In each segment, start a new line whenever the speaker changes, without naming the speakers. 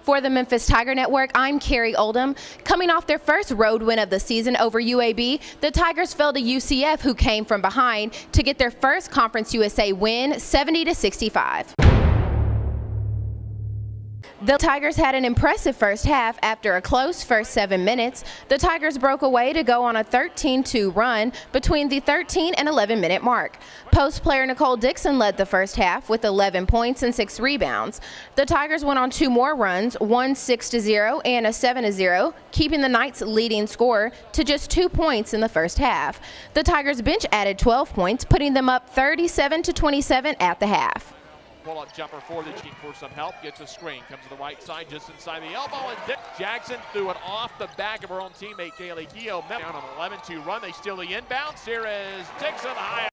For the Memphis Tiger Network, I'm Carrie Oldham. Coming off their first road win of the season over UAB, the Tigers fell to UCF, who came from behind to get their first Conference USA win, 70-65. The Tigers had an impressive first half. After a close first 7 minutes, the Tigers broke away to go on a 13-2 run between the 13 and 11-minute mark. Post player Nicole Dixon led the first half with 11 points and 6 rebounds. The Tigers went on 2 more runs, one 6-0 and a 7-0, keeping the Knights' leading scorer to just 2 points in the first half. The Tigers bench added 12 points, putting them up 37-27 at the half.
Pull-up jumper for the team for some help. Gets a screen. Comes to the right side just inside the elbow. And Dick Jackson threw it off the back of her own teammate, Kaylee Keogh. Down on an 11-2 run. They steal the inbounds. Here is Dixon high.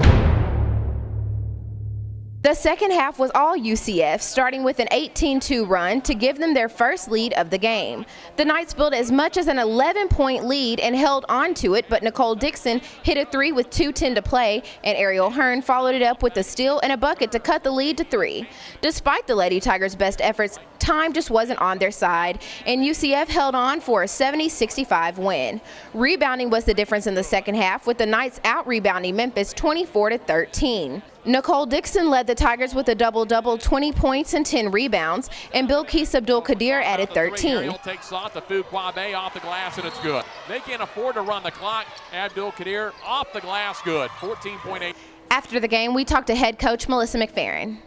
The second half was all UCF, starting with an 18-2 run to give them their first lead of the game. The Knights built as much as an 11-point lead and held on to it, but Nicole Dixon hit a 3 with 2:10 to play, and Ariel Hearn followed it up with a steal and a bucket to cut the lead to 3. Despite the Lady Tigers' best efforts, time just wasn't on their side, and UCF held on for a 70-65 win. Rebounding was the difference in the second half, with the Knights out-rebounding Memphis 24-13. Nicole Dixon led the Tigers with a double-double, 20 points and 10 rebounds, and Bilquis Abdul-Qadir added 13.
Ariel takes off the Fuquabe off the glass, and it's good. They can't afford to run the clock. Abdul-Qadir off the glass, good. 14.8.
After the game, we talked to head coach Melissa McFerrin.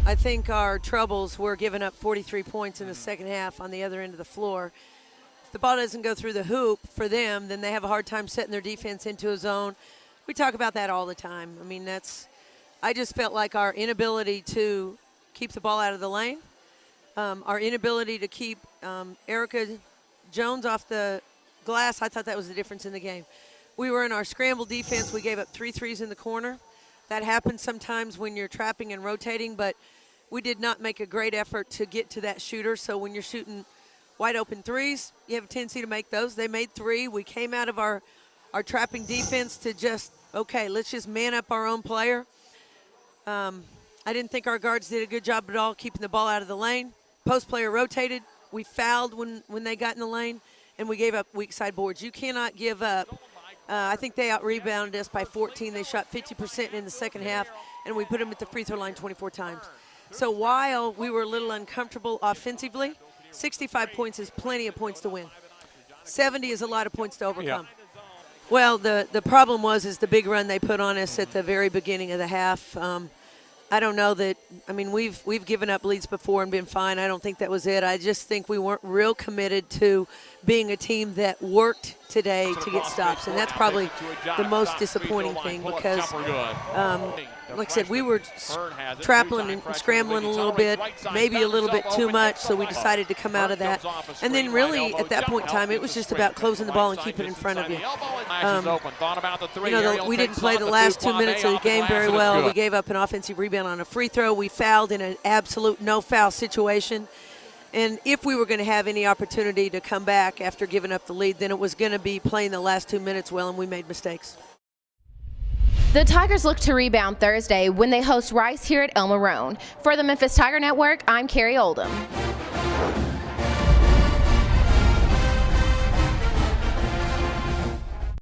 I think our troubles were giving up 43 points in the second half on the other end of the floor. If the ball doesn't go through the hoop for them, then they have a hard time setting their defense into a zone. We talk about that all the time. I mean, I just felt like our inability to keep the ball out of the lane, our inability to keep Erica Jones off the glass, I thought that was the difference in the game. We were in our scramble defense. We gave up 3 threes in the corner. That happens sometimes when you're trapping and rotating, but we did not make a great effort to get to that shooter. So when you're shooting wide open threes, you have a tendency to make those. They made 3. We came out of our trapping defense to just, okay, let's just man up our own player. I didn't think our guards did a good job at all keeping the ball out of the lane. Post player rotated. We fouled when they got in the lane, and we gave up weak side boards. You cannot give up. I think they out-rebounded us by 14. They shot 50% in the second half, and we put them at the free throw line 24 times. So while we were a little uncomfortable offensively, 65 points is plenty of points to win. 70 is a lot of points to overcome. Yeah. Well, the problem is the big run they put on us at the very beginning of the half. I don't know that. I mean, we've given up leads before and been fine. I don't think that was it. I just think we weren't real committed to being a team that worked today to get stops, and that's probably the most disappointing thing because, like I said, we were trapping and scrambling a little bit, maybe a little bit too much, so we decided to come out of that. And then really, at that point in time, it was just about closing the ball and keeping it in front of you. We didn't play the last 2 minutes of the game very well. We gave up an offensive rebound on a free throw. We fouled in an absolute no-foul situation. And if we were going to have any opportunity to come back after giving up the lead, then it was going to be playing the last 2 minutes well, and we made mistakes.
The Tigers look to rebound Thursday when they host Rice here at El Marone. For the Memphis Tiger Network, I'm Carrie Oldham.